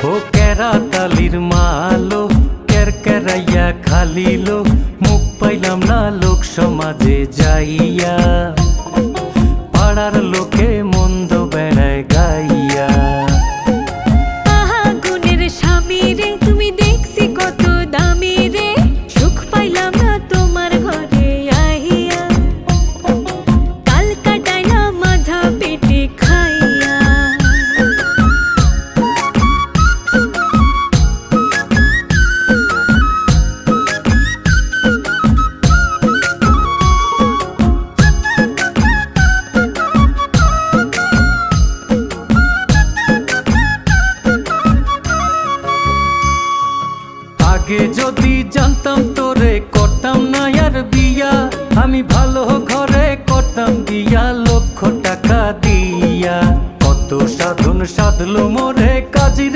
ও কেরাতালির মালো কেরকেরাইয়া খালিলো, মুখ পাইলাম না লোক সমাজে যাইয়া, পাড়ার লোকে মন্দ বেড়ায় গাইয়া। আহা গুণের স্বামী রে, তুমি দেখছি কত দামি রে, সুখ পাইলাম না তোমার ঘরে আইয়া, কাল কাটাইলাম মাথা পেটে খাইয়া। আগে যদি জানতাম তোরে করতাম না আর বিয়া, আমি ভালো ঘরে করতাম বিয়া লক্ষ টাকা দিয়া। কত সাধন সাধলো মোরে কাজীর